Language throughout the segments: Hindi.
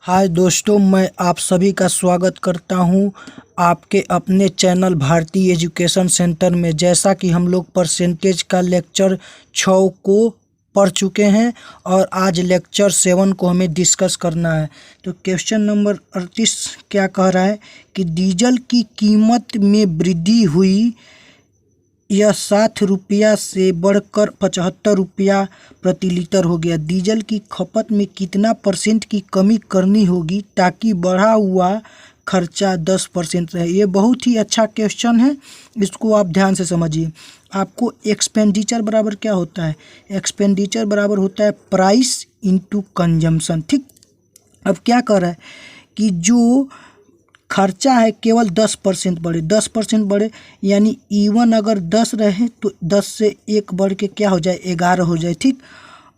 हाय दोस्तों, मैं आप सभी का स्वागत करता हूं आपके अपने चैनल भारतीय एजुकेशन सेंटर में। जैसा कि हम लोग परसेंटेज का लेक्चर 6 को पढ़ चुके हैं और आज लेक्चर 7 को हमें डिस्कस करना है। तो क्वेश्चन नंबर 38 क्या कह रहा है कि डीजल की कीमत में वृद्धि हुई, यह 60 रुपया से बढ़कर 75 रुपया प्रति लीटर हो गया। डीजल की खपत में कितना % की कमी करनी होगी ताकि बढ़ा हुआ खर्चा 10% रहे। ये बहुत ही अच्छा क्वेश्चन है, इसको आप ध्यान से समझिए। आपको एक्सपेंडिचर बराबर क्या होता है? एक्सपेंडिचर बराबर होता है प्राइस इनटू कंजम्पशन। ठीक, अब क्या कर रहा है कि जो खर्चा है केवल 10% बढ़े, 10% बढ़े, यानी E1 अगर 10 रहे तो 10 से 1 बढ़ के क्या हो जाए, 11 हो जाए। ठीक,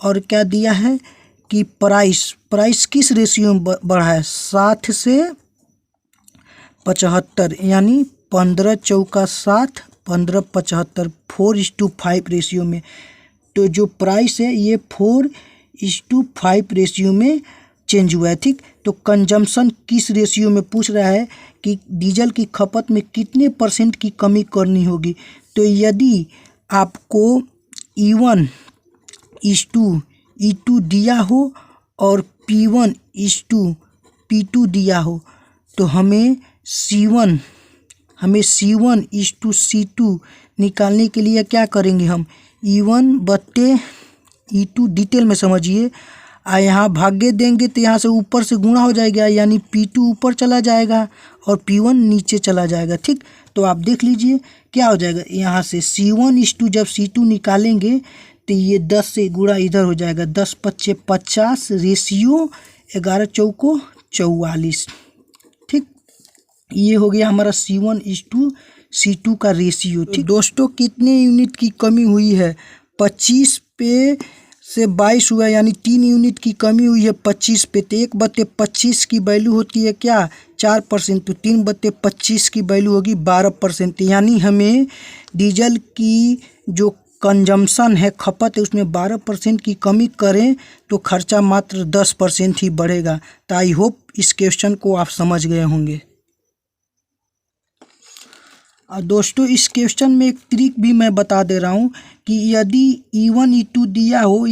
और क्या दिया है कि प्राइस किस रेशियो में बढ़ा है? 60 से 75, यानी 15 चौका 60, 15 75, 4:5 रेशियो में। तो जो प्राइस है ये 4:5 रेशियो में चेंज हुआ है। ठीक, तो कंजम्पशन किस रेशियो में पूछ रहा है कि डीजल की खपत में कितने % की कमी करनी होगी। तो यदि आपको E1:E2 दिया हो और P1:P2 दिया हो तो हमें C1:C2 निकालने के लिए क्या करेंगे? हम E1/E2 डिटेल में समझिए। यहाँ भाग्य देंगे तो यहाँ से ऊपर से गुणा हो जाएगा, यानी P2 ऊपर चला जाएगा और P1 नीचे चला जाएगा। ठीक, तो आप देख लीजिए क्या हो जाएगा। यहाँ से C1:2 जब C2 निकालेंगे तो ये 10 से गुणा इधर हो जाएगा, 10×5 = 50 रेशियो 11 चौको 44। ठीक, ये हो गया हमारा C1:C2 का रेशियो। ठीक दोस्तों, कितने यूनिट की कमी हुई है? 25 पे से 22 हुआ, यानी 3 यूनिट की कमी हुई है 25 पे। तो 1/25 की वैल्यू होती है क्या? 4%। तो 3/25 की वैल्यू होगी 12%। यानी हमें डीजल की जो कंजम्पशन है, खपत है, उसमें 12% की कमी करें तो खर्चा मात्र 10% ही बढ़ेगा। तो आई होप इस क्वेश्चन को आप समझ गए होंगे। दोस्तों, इस क्वेश्चन में एक ट्रिक भी मैं बता दे रहा हूँ कि यदि E1:E2 दिया हो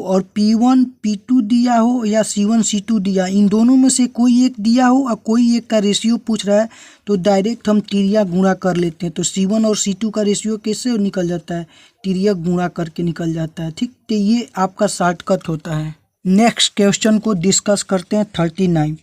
और P1:P2 दिया हो या C1:C2 दिया, इन दोनों में से कोई एक दिया हो और कोई एक का रेशियो पूछ रहा है तो डायरेक्ट हम तिर्या गुणा कर लेते हैं। तो C1 और C2 का रेशियो कैसे निकल जाता है? तिर्या गुणा करके निकल जाता है। ठीक, तो ये आपका शॉर्टकट होता है। नेक्स्ट क्वेश्चन को डिस्कस करते हैं। 39,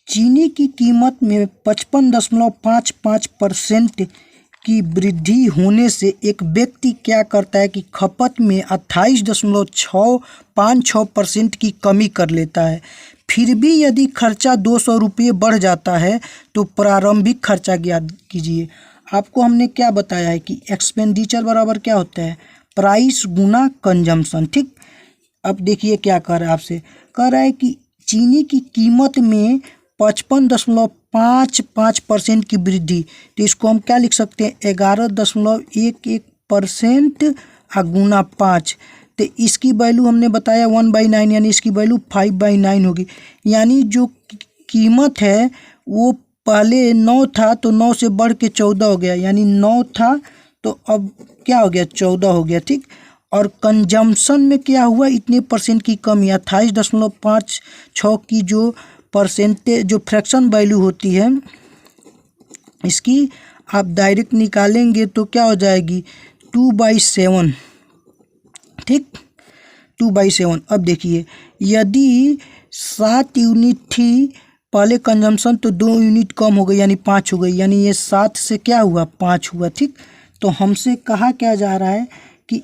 चीनी की कीमत में 55.55% की वृद्धि होने से एक व्यक्ति क्या करता है कि खपत में 28.656% की कमी कर लेता है। फिर भी यदि खर्चा 200 रुपये बढ़ जाता है तो प्रारंभिक खर्चा ज्ञात कीजिए। आपको हमने क्या बताया है कि एक्सपेंडिचर बराबर क्या होता है? प्राइस गुना कंजम्पशन। ठीक, अब देखिए क्या कह रहा है आपसे। कह रहा है कि चीनी की कीमत में 55.55% की वृद्धि, तो इसको हम क्या लिख सकते हैं? 11.11% गुना 5। तो इसकी वैल्यू हमने बताया 1/9, यानी इसकी वैल्यू 5/9 होगी। यानी जो कीमत है वो पहले 9 था तो 9 से बढ़ के 14 हो गया, यानी 9 था तो अब क्या हो गया? 14 हो गया। ठीक, और कंजम्पशन में क्या हुआ? इतने % की कमी, 28.56 की जो परसेंटेज, जो फ्रैक्शन वैल्यू होती है, इसकी आप डायरेक्ट निकालेंगे तो क्या हो जाएगी? 2/7। ठीक, 2/7। अब देखिए, यदि 7 यूनिट थी पहले कंजम्पशन तो 2 यूनिट कम हो गई, यानी 5 हो गई, यानी ये 7 से क्या हुआ? 5 हुआ। ठीक, तो हमसे कहा क्या जा रहा है कि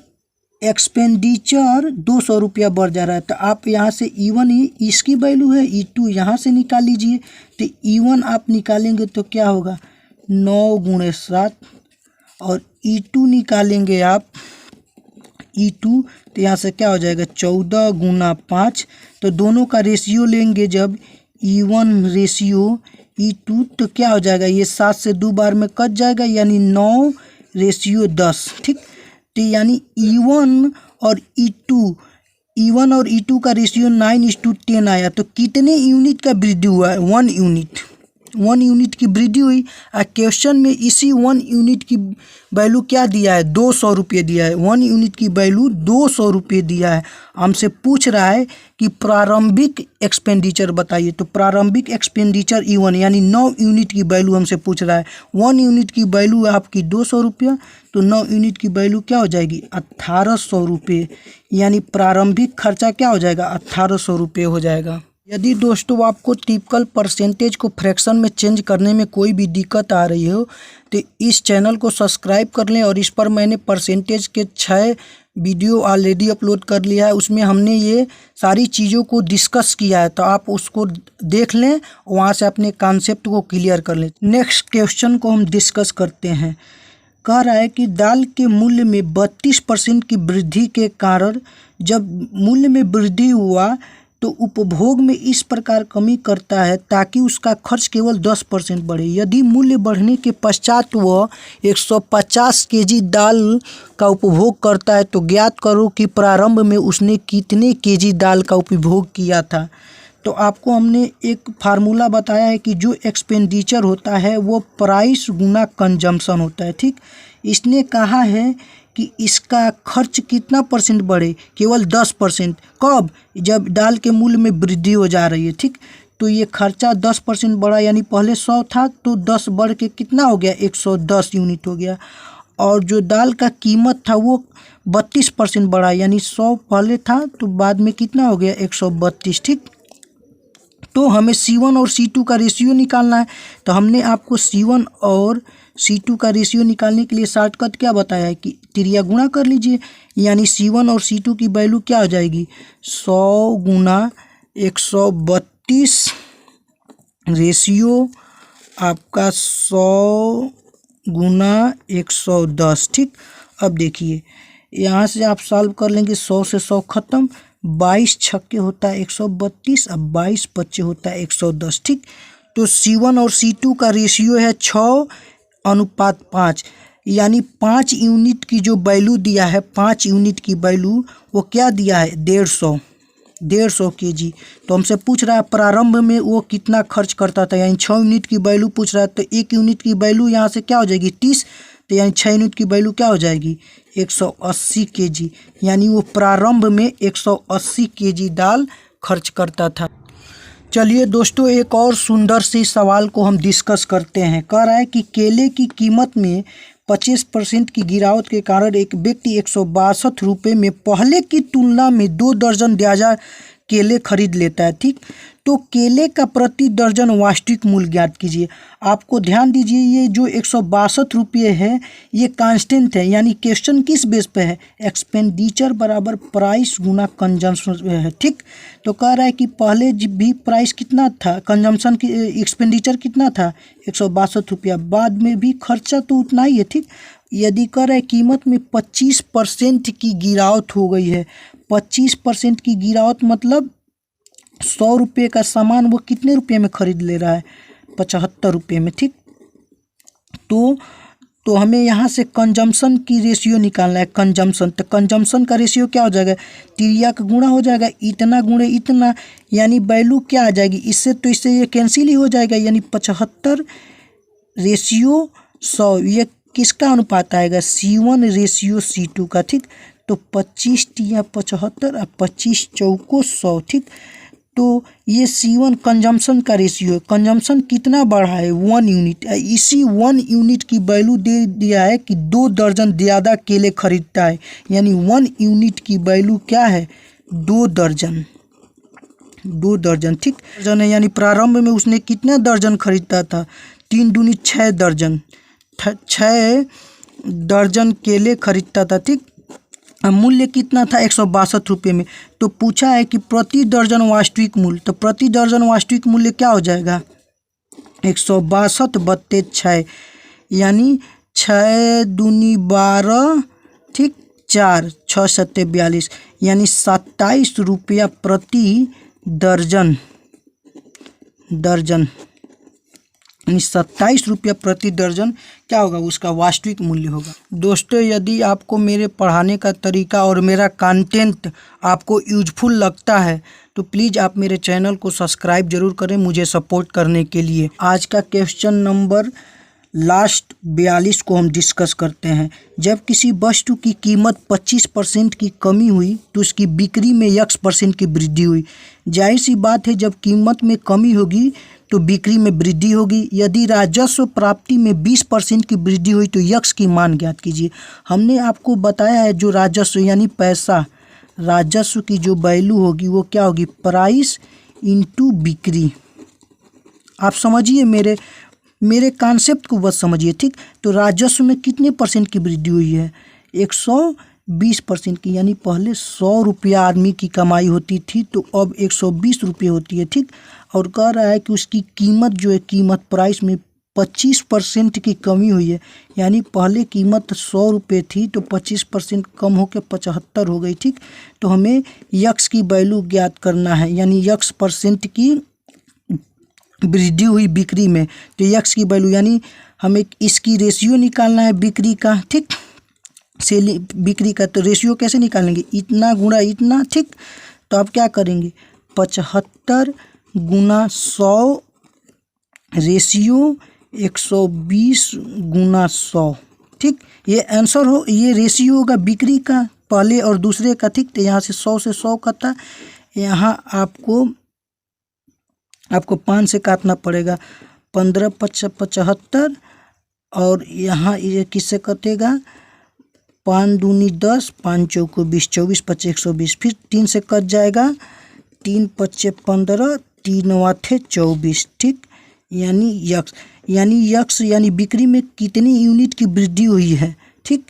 एक्सपेंडिचर 200 रुपया बढ़ जा रहा है। तो आप यहाँ से E1 इसकी वैल्यू है, E2 यहाँ से निकाल लीजिए। तो E1 आप निकालेंगे तो क्या होगा? 9 × 7, और E2 निकालेंगे आप E2 तो यहाँ से क्या हो जाएगा? 14 × 5। तो दोनों का रेशियो लेंगे जब E1:E2 तो क्या हो जाएगा? ये 7 से 2 बार में कट जाएगा, यानी 9:10। ठीक, तो यानी E1 और E2 E1 और E2 का रेशियो 9:10 आया, तो कितने यूनिट का वृद्धि हुआ है? 1 यूनिट की वृद्धि हुई। क्वेश्चन में इसी 1 यूनिट की वैल्यू क्या दिया है? 200 रुपये दिया है। 1 यूनिट की वैल्यू 200 रुपये दिया है। हमसे पूछ रहा है कि प्रारंभिक एक्सपेंडिचर बताइए, तो प्रारंभिक एक्सपेंडिचर E1 यानी 9 यूनिट की वैल्यू हमसे पूछ रहा है। 1 यूनिट की वैल्यू है आपकी 200 रुपया, तो 9 यूनिट की वैल्यू क्या हो जाएगी? 1800 रुपये, यानी प्रारंभिक खर्चा क्या हो जाएगा? 1800 रुपये हो जाएगा। यदि दोस्तों आपको टिपिकल परसेंटेज को फ्रैक्शन में चेंज करने में कोई भी दिक्कत आ रही हो तो इस चैनल को सब्सक्राइब कर लें, और इस पर मैंने परसेंटेज के 6 वीडियो ऑलरेडी अपलोड कर लिया है। उसमें हमने ये सारी चीज़ों को डिस्कस किया है, तो आप उसको देख लें, वहाँ से अपने कॉन्सेप्ट को क्लियर कर लें। नेक्स्ट क्वेश्चन को हम डिस्कस करते हैं। कह रहा है कि दाल के मूल्य में 32% की वृद्धि के कारण जब मूल्य में वृद्धि हुआ तो उपभोग में इस प्रकार कमी करता है ताकि उसका खर्च केवल 10% बढ़े। यदि मूल्य बढ़ने के पश्चात वह 150 केजी दाल का उपभोग करता है तो ज्ञात करो कि प्रारंभ में उसने कितने केजी दाल का उपभोग किया था। तो आपको हमने एक फार्मूला बताया है कि जो एक्सपेंडिचर होता है वो प्राइस गुना कंजम्पशन होता है। ठीक, इसने कहा है कि इसका खर्च कितना परसेंट बढ़े? केवल 10%। कब? जब दाल के मूल्य में वृद्धि हो जा रही है। ठीक, तो ये खर्चा 10% बढ़ा, यानी पहले 100 था तो 10 बढ़ के कितना हो गया? 110 यूनिट हो गया। और जो दाल का कीमत था वो 32% बढ़ा, यानी 100 पहले था तो बाद में कितना हो गया? 132। ठीक, तो हमें C1 और C2 का रेशियो निकालना है। तो हमने आपको C1 और C2 का रेशियो निकालने के लिए शॉर्टकट क्या बताया है कि त्रिया गुणा कर लीजिए, यानी C1 और C2 की वैल्यू क्या हो जाएगी? 100 गुना 132 रेशियो आपका 100 गुना 110। ठीक, अब देखिए यहाँ से आप सॉल्व कर लेंगे, 100 से 100 खत्म, 22 छक्के होता है 132, अब 22 पच्चे होता है 110। ठीक, तो C1 और C2 का रेशियो है 6:5, यानी 5 यूनिट की जो वैल्यू दिया है, 5 यूनिट की वैल्यू वो क्या दिया है? 150 केजी। तो हमसे पूछ रहा है प्रारंभ में वो कितना खर्च करता था, यानी 6 यूनिट की वैल्यू पूछ रहा है। तो 1 यूनिट की वैल्यू यहाँ से क्या हो जाएगी? 30, तो यानी 6 यूनिट की वैल्यू क्या हो जाएगी? 180 केजी, यानी वो प्रारंभ में 180 केजी दाल खर्च करता था। चलिए दोस्तों एक और सुंदर सी सवाल को हम डिस्कस करते हैं। कह रहा है कि केले की कीमत में 25% की गिरावट के कारण एक व्यक्ति 162 रुपये में पहले की तुलना में 2 दर्जन प्याजा केले खरीद लेता है। ठीक, तो केले का प्रति दर्जन वास्तविक मूल्य ज्ञात कीजिए। आपको ध्यान दीजिए ये जो 162 रुपये है ये कांस्टेंट है, यानी क्वेश्चन किस बेस पे है? एक्सपेंडिचर बराबर प्राइस गुना कंजम्पशन है। ठीक, तो कह रहा है कि पहले भी प्राइस कितना था, कंजम्पशन की एक्सपेंडिचर कितना था? 162 रुपया, बाद में भी खर्चा तो उतना ही है। ठीक, यदि कह रहा है कीमत में 25% की गिरावट हो गई है, 25% की गिरावट मतलब 100 रुपये का सामान वो कितने रुपये में खरीद ले रहा है? 75 रुपये में। ठीक, तो हमें यहाँ से कंजम्पशन की रेशियो निकालना है। कंजम्पशन, तो कंजम्पशन का रेशियो क्या हो जाएगा? त्रिया का गुणा हो जाएगा, इतना गुणे इतना, यानी वैल्यू क्या आ जाएगी? इससे तो इससे ये कैंसिल ही हो जाएगा, यानी 75 रेशियो 100। ये किसका अनुपात आएगा? C1 रेशियो C2 का। ठीक, तो 25 तिया 75 और 25 चौको 100। ठीक, तो ये C1 कंजम्पशन का रेशियो है। कंजम्पशन कितना बढ़ा है? 1 यूनिट। इसी 1 यूनिट की वैल्यू दे दिया है कि 2 दर्जन ज़्यादा केले खरीदता है, यानी 1 यूनिट की वैल्यू क्या है? 2 दर्जन। ठीक, दर्जन है, यानी प्रारंभ में उसने कितना दर्जन खरीदता था? 3 दूनी 6 दर्जन, 6 दर्जन केले खरीदता था। ठीक, मूल्य कितना था? 162 रुपये में। तो पूछा है कि प्रति दर्जन वास्तविक मूल्य, तो प्रति दर्जन वास्तविक मूल्य क्या हो जाएगा? 162 बत्ते 6, यानी 6 दूनी 12, ठीक, 4, 6 सत्ते 42, यानी 27 रुपया प्रति दर्जन यानी 27 रुपया प्रति दर्जन क्या होगा, उसका वास्तविक मूल्य होगा। दोस्तों, यदि आपको मेरे पढ़ाने का तरीका और मेरा कंटेंट आपको यूजफुल लगता है तो प्लीज़ आप मेरे चैनल को सब्सक्राइब जरूर करें मुझे सपोर्ट करने के लिए। आज का क्वेश्चन नंबर लास्ट 42 को हम डिस्कस करते हैं। जब किसी वस्तु की कीमत 25% की कमी हुई तो उसकी बिक्री में x% की वृद्धि हुई। जाहिर सी बात है, जब कीमत में कमी होगी तो बिक्री में वृद्धि होगी। यदि राजस्व प्राप्ति में 20% की वृद्धि हुई तो यक्स की मान ज्ञात कीजिए। हमने आपको बताया है जो राजस्व यानी पैसा, राजस्व की जो वैल्यू होगी वो क्या होगी, प्राइस इनटू बिक्री। आप समझिए, मेरे कॉन्सेप्ट को बस समझिए, ठीक। तो राजस्व में कितने परसेंट की वृद्धि हुई है, 120% की, यानी पहले 100 रुपया आदमी की कमाई होती थी तो अब 120 रुपये होती है, ठीक। और कह रहा है कि उसकी कीमत जो है, कीमत प्राइस में 25% की कमी हुई है, यानी पहले कीमत 100 रुपये थी तो 25% कम होकर 75 हो गई, ठीक। तो हमें यक्स की वैल्यू ज्ञात करना है, यानी यक्स% की वृद्धि हुई बिक्री में, तो यक्स की वैल्यू यानी हमें इसकी रेशियो निकालना है बिक्री का, ठीक। बिक्री का तो रेशियो कैसे निकालेंगे, इतना गुणा इतना, ठीक। तो आप क्या करेंगे, 75 गुना 100 रेशियो 120 गुना 100, ठीक। ये आंसर हो, ये रेशियो होगा बिक्री का पहले और दूसरे का, ठीक। तो यहाँ से 100 से 100 कटा, यहाँ आपको 5 से काटना पड़ेगा, 15 75 और यहाँ ये किससे कटेगा, 5 दूनी 10, 5 चौको 20, 24 5 120, फिर 3 से कट जाएगा, 3 5 15, 3 8 24, ठीक। यानी यक्स यानी बिक्री में कितनी यूनिट की वृद्धि हुई है, ठीक।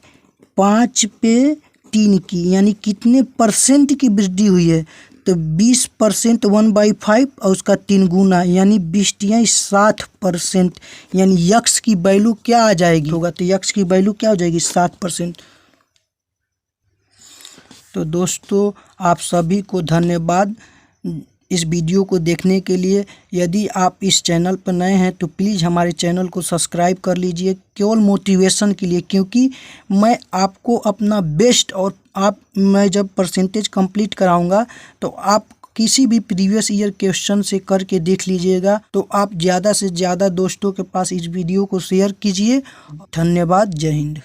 5 पे 3 की, यानी कितने परसेंट की वृद्धि हुई है, तो 20% 1/5 और उसका 3 गुना, यानी 60%। यानी यक्स की वैल्यू क्या आ जाएगी होगा, तो यक्स की वैल्यू क्या हो जाएगी, 60%। तो दोस्तों, आप सभी को धन्यवाद इस वीडियो को देखने के लिए। यदि आप इस चैनल पर नए हैं तो प्लीज़ हमारे चैनल को सब्सक्राइब कर लीजिए, केवल मोटिवेशन के लिए, क्योंकि मैं आपको अपना बेस्ट और मैं जब परसेंटेज कंप्लीट कराऊंगा तो आप किसी भी प्रीवियस ईयर क्वेश्चन से करके देख लीजिएगा। तो आप ज़्यादा से ज़्यादा दोस्तों के पास इस वीडियो को शेयर कीजिए। धन्यवाद, जय हिंद।